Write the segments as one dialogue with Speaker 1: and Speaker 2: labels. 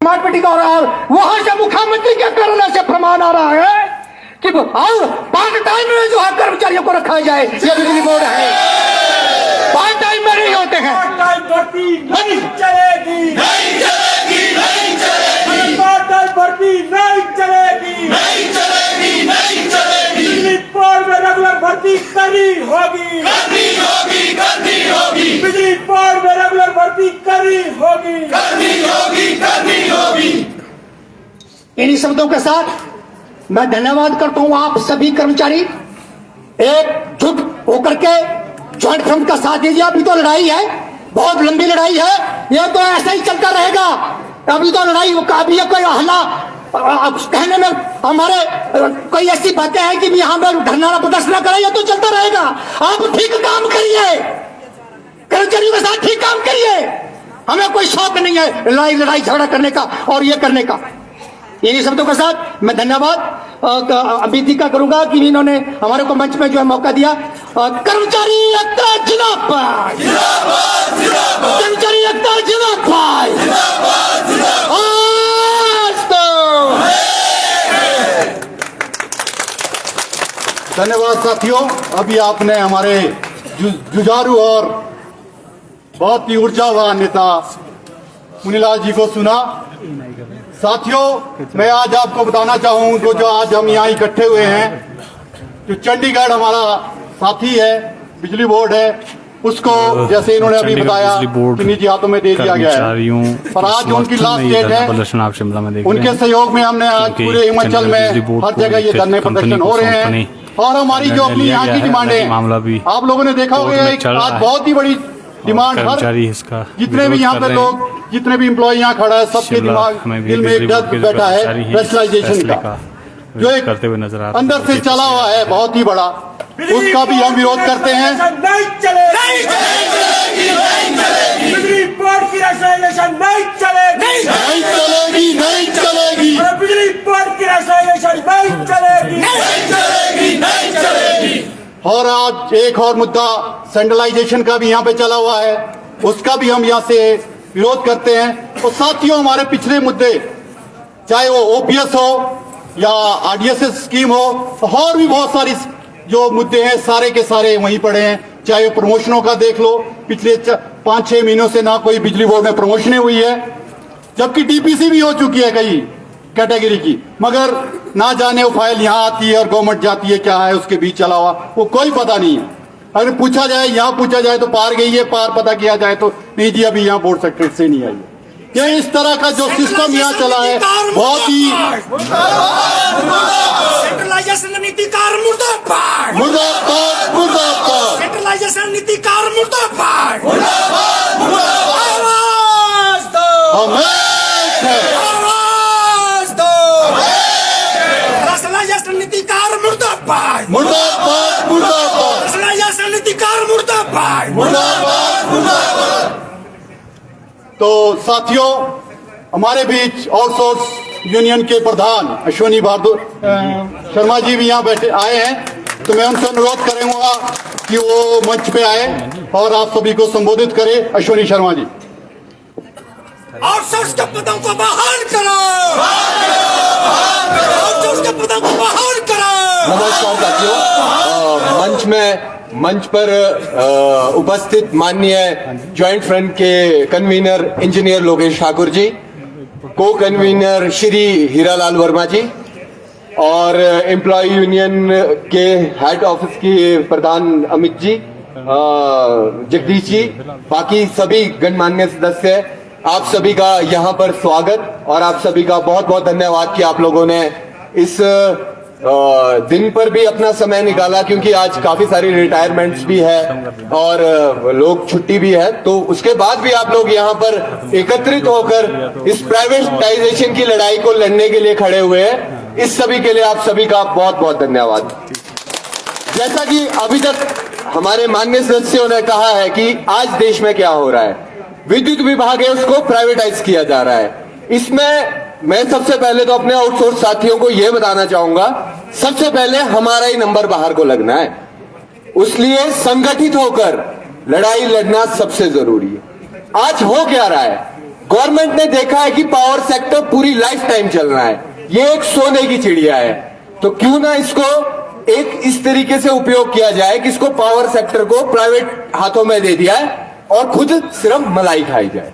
Speaker 1: मारपीटी का हो रहा है और वहां से मुख्यमंत्री के करने से प्रमाण आ रहा है कि और पार्ट टाइम में जो है कर्मचारियों को रखा जाए। ये बिजली बोर्ड है, पार्ट टाइम में नहीं होते हैं।
Speaker 2: भर्ती नहीं चलेगी, नहीं चलेगी, नहीं चलेगी। पार्ट टाइम भर्ती नहीं चलेगी, नहीं चलेगी, नहीं चलेगी। बिजली बोर्ड में रेगुलर भर्ती करनी होगी, करनी होगी, करनी होगी। बिजली बोर्ड में रेगुलर भर्ती करनी होगी, करनी होगी, करनी होगी।
Speaker 1: इन्हीं शब्दों के साथ मैं धन्यवाद करता हूं आप सभी कर्मचारी एकजुट होकर के ज्वाइंट फ्रंट का साथ दीजिए। अभी तो लड़ाई है, बहुत लंबी लड़ाई है, ये तो ऐसा ही चलता रहेगा। अभी तो लड़ाई अभी कोई हल्ला कहने में हमारे कोई ऐसी बातें हैं कि यहाँ पर धरना प्रदर्शन करें, ये तो चलता रहेगा। आप ठीक काम करिए, कर्मचारियों के साथ ठीक काम करिए। हमें कोई शौक नहीं है लड़ाई झगड़ा करने का और ये करने का। इन्हीं शब्दों के साथ मैं धन्यवाद अभिदिका करूंगा कि इन्होंने हमारे को मंच में जो है मौका दिया। कर्मचारी एकता जिंदाबाद, कर्मचारी एकता जिंदाबाद।
Speaker 3: धन्यवाद साथियों। अभी आपने हमारे जुझारू और बहुत ही ऊर्जावान नेता मुनीलाल जी को सुना। साथियों, मैं आज आपको बताना चाहूँ जो आज हम यहाँ इकट्ठे हुए हैं, जो चंडीगढ़ हमारा साथी है, बिजली बोर्ड है, उसको जैसे इन्होंने अभी बताया कि निजी हाथों में दे दिया गया है, पर आज उनकी लास्ट डेट है। उनके सहयोग में हमने आज पूरे हिमाचल में हर जगह ये धरने प्रदर्शन हो रहे हैं और हमारी जो अपनी यहाँ की डिमांड है, आप लोगों ने देखा होगा आज बहुत ही बड़ी डिमांड हर जितने भी यहाँ पे लोग, जितने भी एम्प्लॉय यहाँ खड़ा है, सबके दिमाग दिल में एक डर बैठा है नेशनलाइजेशन का, जो एक अंदर से चला हुआ है बहुत ही बड़ा, उसका भी हम विरोध करते हैं।
Speaker 2: नहीं चलेगी, नहीं चलेगी। बिजली बोर्ड की नेशनलाइजेशन नहीं चलेगी,
Speaker 3: नहीं चलेगी, नहीं चलेगी।
Speaker 2: बिजली बोर्ड की नेशनलाइजेशन नहीं चलेगी, नहीं चलेगी, नहीं चलेगी।
Speaker 3: और आज एक और मुद्दा सेंट्रलाइजेशन का भी यहाँ पे चला हुआ है, उसका भी हम यहाँ से विरोध करते हैं। और साथियों, हमारे पिछले मुद्दे, चाहे वो ओपीएस हो या आरडीएसएस स्कीम हो, और भी बहुत सारी जो मुद्दे हैं सारे के सारे वहीं पड़े हैं। चाहे वो प्रमोशनों का देख लो, पिछले 5-6 महीनों से ना कोई बिजली बोर्ड में प्रमोशनें हुई है, जबकि डीपीसी भी हो चुकी है कई कैटेगरी की, मगर ना जाने वो फाइल यहाँ आती है और गवर्नमेंट जाती है, क्या है उसके बीच चला हुआ वो कोई पता नहीं है। अगर पूछा जाए, यहाँ पूछा जाए तो पार गई है, पार पता किया जाए तो नहीं जी अभी यहाँ बोर्ड सेक्रेटरी से नहीं आई है। ये इस तरह का जो सिस्टम यहाँ चला है बहुत ही
Speaker 2: सेंट्रलाइजेशन नीतिकार मुर्दाबाद,
Speaker 3: मुर्दाबाद, मुर्दाबाद।
Speaker 2: सेंट्रलाइजेशन नीतिकार मुर्दाबाद, मुर्दाबाद,
Speaker 3: मुर्दाबाद।
Speaker 2: आवाज दो, सेंट्रलाइजेशन नीतिकार मुर्दाबाद,
Speaker 3: मुर्दाबाद, मुर्दाबाद।
Speaker 2: सेंट्रलाइजेशन नीतिकार मुर्दाबाद,
Speaker 3: मुर्दाबाद, मुर्दाबाद। तो साथियों, हमारे बीच आउटसोर्स यूनियन के प्रधान अश्विनी बहादुर शर्मा जी भी यहाँ बैठे आए हैं, तो मैं उनसे अनुरोध करूंगा कि वो मंच पे आए और आप सभी को संबोधित करें। अश्विनी शर्मा जी।
Speaker 2: आउटसोर्स के पदों को बहाल करो, आउटसोर्स के पदों को बहाल करो।
Speaker 4: नमस्कार साथियों, मंच पर उपस्थित माननीय ज्वाइंट फ्रंट के कन्वीनर इंजीनियर लोकेश ठाकुर जी, को कन्वीनर श्री हीरालाल वर्मा जी और एम्प्लॉय यूनियन के हेड ऑफिस के प्रधान अमित जी, जगदीश जी, बाकी सभी गणमान्य सदस्य, आप सभी का यहाँ पर स्वागत और आप सभी का बहुत बहुत धन्यवाद कि आप लोगों ने इस दिन पर भी अपना समय निकाला, क्योंकि आज काफी सारी रिटायरमेंट्स भी है और लोग छुट्टी भी है, तो उसके बाद भी आप लोग यहाँ पर एकत्रित होकर इस प्राइवेटाइजेशन की लड़ाई को लड़ने के लिए खड़े हुए हैं। इस सभी के लिए आप सभी का बहुत बहुत धन्यवाद। जैसा कि अभी तक हमारे माननीय सदस्यों ने कहा है कि आज देश में क्या हो रहा है, विद्युत विभाग है उसको प्राइवेटाइज किया जा रहा है। इसमें मैं सबसे पहले तो अपने आउटसोर्स साथियों को यह बताना चाहूंगा, सबसे पहले हमारा ही नंबर बाहर को लगना है, उसलिए संगठित होकर लड़ाई लड़ना सबसे जरूरी है। आज हो क्या रहा है, गवर्नमेंट ने देखा है कि पावर सेक्टर पूरी लाइफ टाइम चल रहा है, ये एक सोने की चिड़िया है, तो क्यों ना इसको एक इस तरीके से उपयोग किया जाए कि इसको पावर सेक्टर को प्राइवेट हाथों में दे दिया है और खुद सिर्फ मलाई खाई जाए।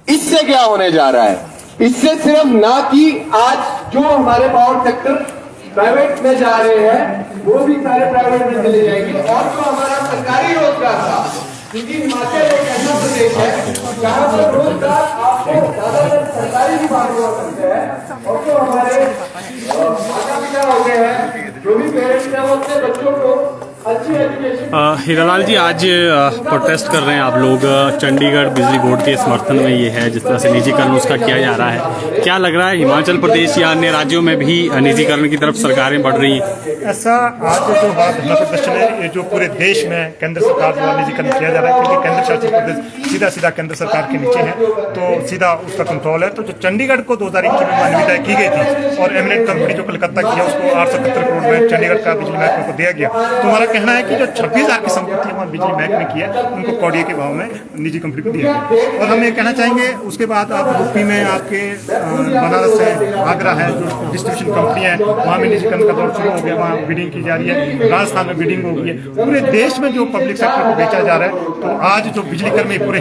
Speaker 4: इससे क्या होने जा रहा है? इससे सिर्फ ना कि आज जो हमारे पावर सेक्टर प्राइवेट में जा रहे हैं वो भी सारे प्राइवेट में चले जाएंगे, और जो हमारा सरकारी रोजगार था, क्योंकि हिमाचल एक ऐसा प्रदेश है जहां पर रोजगार आपको ज्यादातर सरकारी विभाग हुआ करते हैं, और जो हमारे माता पिता होते हैं, जो भी पेरेंट्स हैं, वो अपने बच्चों को अच्छी एजुकेशन।
Speaker 5: हीरालाल जी, आज प्रोटेस्ट कर रहे हैं आप लोग, चंडीगढ़ बिजली बोर्ड के समर्थन में ये है, जिस तरह से निजीकरण उसका किया जा रहा है, क्या लग रहा है हिमाचल प्रदेश या अन्य राज्यों में भी निजीकरण की तरफ सरकारें बढ़ रही हैं?
Speaker 6: ऐसा आज जो बात धरना प्रदर्शन है, ये जो पूरे देश में केंद्र सरकार द्वारा निजीकरण किया जा रहा है, क्योंकि केंद्र शासित प्रदेश सीधा केंद्र सरकार के नीचे है, तो सीधा उसका कंट्रोल है। तो जो चंडीगढ़ को 2021 में मान्यता की गई थी और एमिनेंट कंपनी जो कलकत्ता की है उसको 871 करोड़ में चंडीगढ़ का बिजली महकमे को दिया गया, तो हमारा कहना है कि जो 26,000 की संपत्ति वहाँ बिजली महकमे की है उनको कौड़िये के भाव में निजी कंपनी को दिया गया। और हम ये कहना चाहेंगे, उसके बाद आप यूपी में आपके बनारस है, आगरा है, जो डिस्ट्रीब्यूशन कंपनी है वहाँ में निजीकरण का दौर शुरू हो गया, वहाँ बिडिंग की जा रही है, राजस्थान में बिडिंग हो गई है। पूरे देश में जो पब्लिक सेक्टर को बेचा जा रहा है, तो आज जो बिजली कर्मी पूरे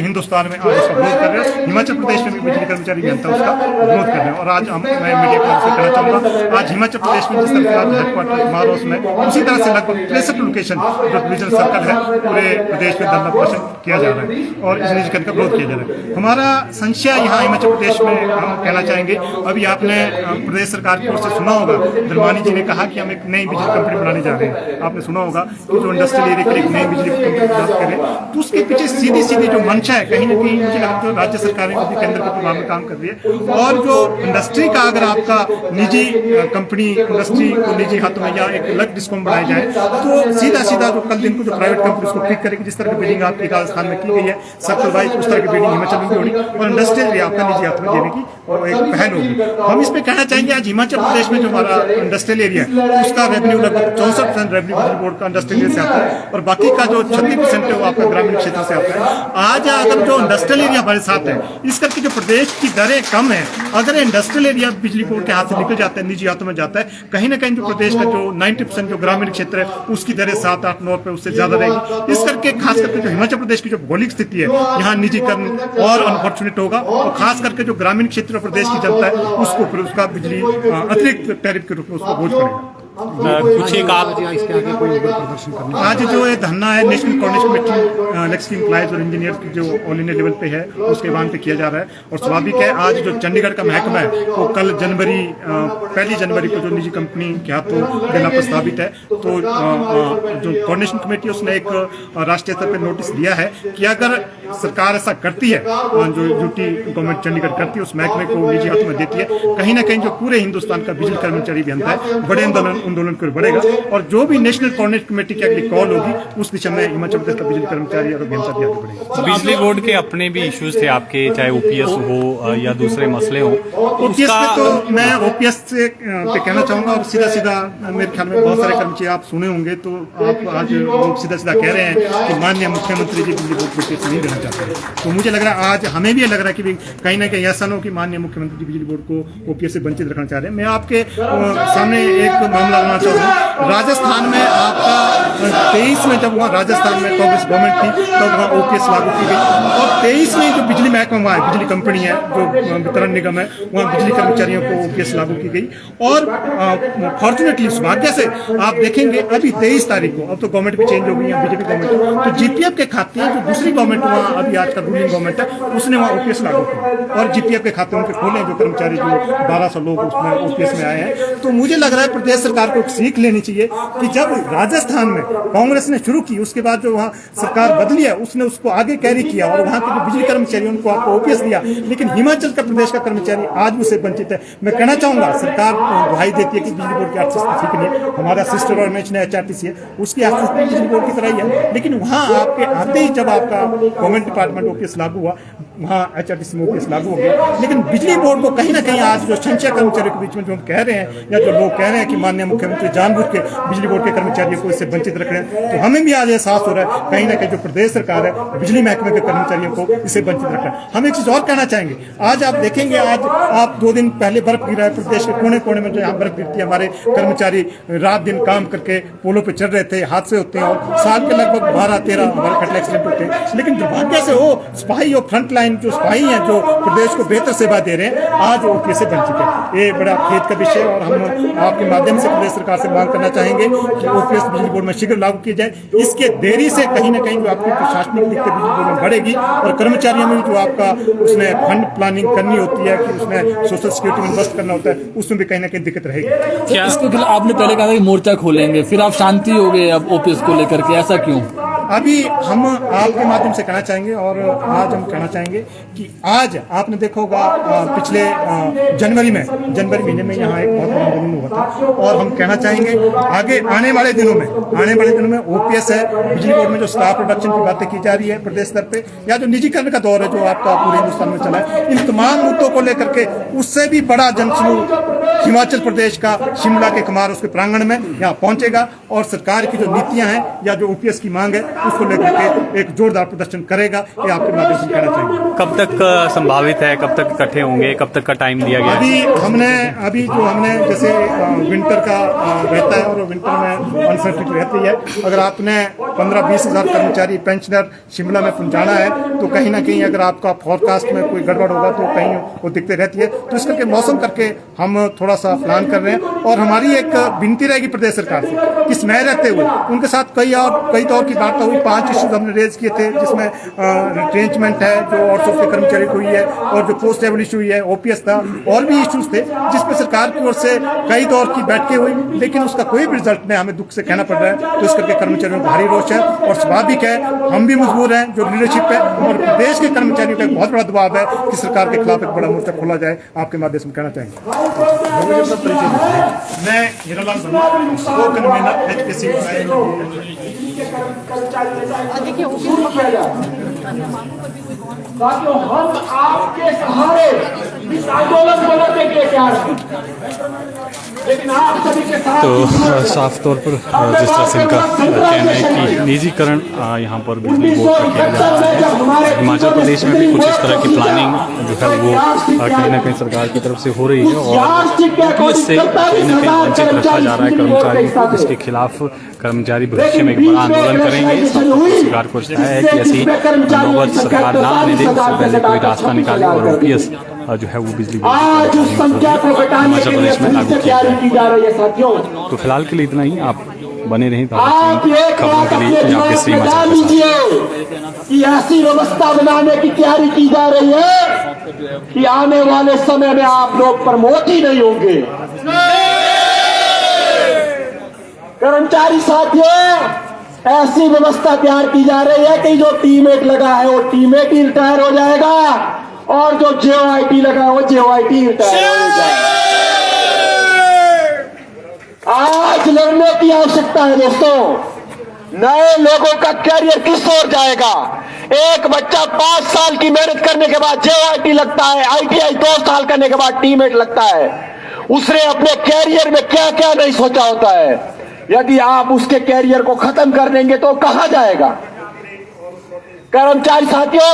Speaker 6: हिंदुस्तान में आज उसका विरोध कर रहे हैं। हिमाचल प्रदेश में भी बिजली कर्मचारी जनता उसका विरोध कर रहे हैं। और आज मैं मीडिया को कहना चाहूँगा, आज हिमाचल प्रदेश में जिस तरह से हेडक्वार्टर मारोस में उसी तरह से लगभग 63 लोकेशन जो डिवीजन सर्कल है पूरे प्रदेश में धरना प्रदर्शन किया जा रहा है और इस निजीकरण का विरोध किया जा रहा है। हमारा संशय यहाँ हिमाचल प्रदेश में हम कहना चाहेंगे, अभी आपने प्रदेश सरकार की ओर से सुना होगा, धर्मानी जी ने कहा कि हम एक नई बिजली कंपनी बनाने जा रहे हैं। आपने सुना होगा कि जो इंडस्ट्रियल एरिया के लिए एक नई बिजली कंपनी बात करें, तो उसके पीछे सीधी जो मंशा है, कहीं ना कहीं मुझे लगता है राज्य सरकारें भी केंद्र के प्रभाव में काम कर रही है। और जो इंडस्ट्री का अगर आपका निजी कंपनी इंडस्ट्री को निजी हाथों में या एक अलग डिस्कॉम बनाया जाए, तो सीधा जो कल दिन को जो प्राइवेट कंपनी उसको पिक करेगी, जिस तरह की बिल्डिंग आपकी राजस्थान में की गई है सर्कल वाइज, उस तरह की बिल्डिंग हिमाचल में भी होगी और इंडस्ट्रियल एरिया आपका निजी हाथ में देने की और एक पहल होगी। हम इस पे कहना चाहेंगे, आज हिमाचल प्रदेश में जो हमारा इंडस्ट्रियल एरिया है उसका रेवेन्यू लगभग 64% रेवेन्यू बिजली बोर्ड का इंडस्ट्रियल एरिया से आता है और बाकी का जो 36% है वो आपका ग्रामीण क्षेत्र से आता है। आज अगर जो इंडस्ट्रियल एरिया हमारे साथ है, इस करके जो प्रदेश की दरें कम है, अगर इंडस्ट्रियल एरिया बिजली बोर्ड के हाथ से निकल जाता है, निजी हाथों में जाता है, कहीं ना कहीं जो प्रदेश का जो 90% जो ग्रामीण क्षेत्र है उसकी दरें 7-8-9 रुपए उससे ज्यादा रहेगी। इस करके खास करके जो हिमाचल प्रदेश की जो भौगोलिक स्थिति है, यहाँ निजीकरण और अनफॉर्चुनेट होगा और खास करके जो ग्रामीण क्षेत्र प्रदेश की जनता है उसको फिर उसका बिजली अतिरिक्त टैरिफ के रूप में उसको बोझ पड़ेगा।
Speaker 5: कुछ एक आप
Speaker 6: इसके आगे कोई प्रदर्शन करना, आज जो ये धरना है national coordination committee electricity employees और इंजीनियर की जो ऑल इंडिया लेवल पे है उसके बांध पे किया जा रहा है और स्वाभाविक है। आज जो चंडीगढ़ का महकमा है वो कल 1 जनवरी को जो निजी कंपनी के हाथों देना प्रस्तावित है, तो जो कोऑर्डिनेशन कमेटी उसने एक राष्ट्रीय स्तर पर नोटिस दिया है कि अगर सरकार ऐसा करती है, जो ड्यूटी गवर्नमेंट चंडीगढ़ करती है उस महकमे को निजी हाथों में देती है, कहीं ना कहीं जो पूरे हिंदुस्तान का बिजली कर्मचारी भी है बड़े आंदोलन कर बढ़ेगा और जो भी नेशनल कोऑर्डिनेशन कमेटी की अगली कॉल होगी उस दिशा में हिमाचल प्रदेश का बिजली कर्मचारी और अभियंता भी आगे बढ़ेगा।
Speaker 5: बिजली बोर्ड के अपने भी इश्यूज थे आपके, चाहे ओपीएस हो या दूसरे मसले हो।
Speaker 6: ओपीएस पे तो मैं ओपीएस से पे कहना चाहूंगा और सीधा मेरे ख्याल में बहुत सारे कर्मचारी आप सुने होंगे, तो आप आज लोग सीधा कह रहे हैं कि माननीय मुख्यमंत्री जी बिजली बोर्ड को केस नहीं देना चाहते हैं। तो मुझे लग रहा है आज हमें भी लग रहा है कि कहीं ना कहीं ऐसा न हो कि माननीय मुख्यमंत्री जी बिजली बोर्ड को ओपीएस से वंचित रखना चाह रहे हैं। मैं आपके सामने एक मामला लाना चाहूँगा। राजस्थान में आपका 23 में जब वहाँ राजस्थान में कांग्रेस गवर्नमेंट थी तब वहाँ ओपीएस लागू की गई और 23 में जो बिजली महकमा वहाँ है, बिजली कंपनी है जो वितरण निगम है, वहाँ बिजली कर्मचारियों को ओपीएस लागू की गई और फॉर्चुनेटली सौभाग्य से आप देखेंगे अभी 23 तारीख को, अब तो गवर्नमेंट भी चेंज हो गई है, बीजेपी गवर्नमेंट, तो जीपीएफ के खाते हैं जो दूसरी गवर्नमेंट वहाँ अभी आज का रूलिंग गवर्नमेंट है उसने वहाँ ओपीएस लागू किया और जीपीएफ के खाते उनके खोले जो कर्मचारी जो 1200 लोग उसमें ओपीएस में आए हैं। तो मुझे लग रहा है प्रदेश सरकार को सीख लेनी चाहिए कि जब राजस्थान में कांग्रेस ने शुरू की उसके बाद जो वहाँ सरकार बदली है उसने उसको आगे कैरी किया और वहाँ के जो बिजली कर्मचारी उनको आपको ओपीएस दिया, लेकिन हिमाचल का प्रदेश का कर्मचारी आज भी उससे वंचित है। मैं कहना चाहूंगा सरकार दुहाई देती है कि बिजली बोर्ड की आर्थिक स्थिति ठीक नहीं है, हमारा सिस्टर ऑर्गेनाइजेशन है HRTC है उसकी आर्थिक स्थिति बिजली बोर्ड की तरह ही है, लेकिन वहाँ आपके आते ही जब आपका गवर्नमेंट डिपार्टमेंट ओपीएस लागू हुआ वहाँ HRTC में ओपीएस लागू हो गया, लेकिन बिजली बोर्ड को कहीं ना कहीं आज जो संचय कर्मचारियों के बीच में जो हम कह रहे हैं या जो लोग कह रहे हैं कि माननीय मुख्यमंत्री जानबूझ के बिजली बोर्ड के कर्मचारियों को इससे वंचित रख रहे हैं। तो हमें भी आज एहसास हो रहा है कहीं ना कहीं जो प्रदेश सरकार है बिजली महकमे के कर्मचारियों को इससे वंचित रख रहा है। हम एक चीज और कहना चाहेंगे, आज आप देखेंगे, आज आप 2 दिन पहले बर्फ गिरा है प्रदेश के कोने कोने में, जो यहाँ बर्फ गिरती है, हमारे कर्मचारी रात दिन काम करके पोलों पे चढ़ रहे थे, हादसे होते हैं और साल के लगभग 12-13 हमारे फटल एक्सीडेंट होते हैं। लेकिन दुर्भाग्य से वो सिपाही और फ्रंट लाइन जो सिपाही हैं जो प्रदेश को बेहतर सेवा दे रहे हैं, आज ओपीएस से बन चुके हैं। ये बड़ा खेद का विषय, और हम आपके माध्यम से प्रदेश सरकार से मांग करना चाहेंगे कि ओपीएस बिजली बोर्ड में शीघ्र लागू की जाए। इसके देरी से कहीं ना कहीं जो आपकी प्रशासनिक दिक्कत बिजली बोर्ड में बढ़ेगी और कर्मचारियों में जो आपका उसमें फंड प्लानिंग करनी होती है कि उसमें सोशल सिक्योरिटी में इन्वेस्ट करना होता है, उसमें भी कहीं ना कहीं दिक्कत रहेगी।
Speaker 5: क्या
Speaker 7: इसके खिलाफ आपने पहले कहा था कि मोर्चा खोलेंगे, फिर आप शांति हो गए अब ओपीएस को लेकर के, ऐसा क्यों?
Speaker 6: अभी हम आपके माध्यम से कहना चाहेंगे और आज हम कहना चाहेंगे कि आज आपने देखा होगा पिछले जनवरी महीने में यहाँ एक बहुत बड़ा आंदोलन हुआ था, और हम कहना चाहेंगे आगे आने वाले दिनों में ओपीएस है, बिजली बोर्ड में जो स्टाफ प्रोडक्शन की बातें की जा रही है प्रदेश स्तर पे, या जो निजीकरण का दौर है जो आपका पूरे हिंदुस्तान में चला है, इन तमाम मुद्दों को लेकर के उससे भी बड़ा जनसमूह हिमाचल प्रदेश का शिमला के कमार उसके प्रांगण में यहाँ पहुंचेगा और सरकार की जो नीतियां हैं या जो ओपीएस की मांग है उसको लेकर के एक जोरदार प्रदर्शन करेगा। ये आपके माध्यम से कहना चाहिए।
Speaker 5: कब तक संभावित है, कब तक इकट्ठे होंगे, कब तक का टाइम दिया गया?
Speaker 6: अभी हमने जैसे विंटर का रहता है और विंटर में अनसर्टिनिटी रहती है, अगर आपने 15-20 हज़ार कर्मचारी पेंशनर शिमला में पहुंचाना है तो कहीं ना कहीं अगर आपका फोरकास्ट में कोई गड़बड़ होगा तो कहीं वो दिक्कतें रहती है। तो इस करके मौसम करके हम थोड़ा सा प्लान कर रहे हैं, और हमारी एक विनती रहेगी प्रदेश सरकार से कि इसमें रहते हुए उनके साथ कई दौर की बात हुई, 5 इश्यूज हमने रेज किए थे, जिसमें रिट्रेंचमेंट है जो आउटसोर्स के कर्मचारी को हुई है, और जो पोस्ट लेवल इशू हुई है, ओपीएस था, और भी इश्यूज थे जिसपे सरकार की ओर से कई दौर की बैठकें हुई, लेकिन उसका कोई भी रिजल्ट नहीं, हमें दुख से कहना पड़ रहा है। तो इस करके कर्मचारियों में भारी रोष है और स्वाभाविक है, हम भी मजबूर हैं, जो लीडरशिप है और प्रदेश के कर्मचारियों का एक बहुत बड़ा दबाव है कि सरकार के खिलाफ एक बड़ा मोर्चा खोला जाए। आपके माध्यम से कहना चाहेंगे, मैं हीरालाल कन्वीनर एचपीसी।
Speaker 1: साथियों, हम आपके सहारे इस आंदोलन को लड़ने के लिए तैयार हैं, लेकिन आप सभी के साथ।
Speaker 5: तो साफ तौर पर जिस तरह से इनका कहना है कि निजीकरण यहाँ पर बिजली बोर्ड का किया जा रहा है, हिमाचल प्रदेश में भी कुछ इस तरह की प्लानिंग जो है वो कहीं ना कहीं सरकार की तरफ से हो रही है, और इससे कहीं ना कहीं वंचित रखा जा रहा है कर्मचारियों को, जिसके खिलाफ कर्मचारी भविष्य में एक बड़ा आंदोलन करेंगे। सरकार को चाहता है कि ऐसी नौबत सरकार ना आने दे, इससे पहले कोई रास्ता निकाले और ओपीएस जो है वो बिजली बोर्ड हिमाचल प्रदेश में लागू किया जाए। तो फिलहाल के लिए इतना ही, आप बने रहें खबरों के लिए पंजाब केसरी हिमाचल
Speaker 1: कि ऐसी व्यवस्था बनाने की तैयारी की जा रही है कि आने वाले समय में आप लोग प्रमोट ही नहीं होंगे। कर्मचारी साथियों, ऐसी व्यवस्था तैयार की जा रही है कि जो टीमेट लगा है वो टीमेट ही रिटायर हो जाएगा, और जो जेओआईटी लगा है वो जेओआईटी रिटायर हो जाएगा। आज लड़ने की आवश्यकता है दोस्तों। नए लोगों का कैरियर किस ओर जाएगा? एक बच्चा 5 साल की मेहनत करने के बाद जेओआईटी लगता है, आईटीआई 2 साल करने के बाद टीमेट लगता है। उसने अपने कैरियर में क्या क्या नहीं सोचा होता है। यदि आप उसके कैरियर को खत्म कर देंगे तो कहां जाएगा? कर्मचारी साथियों,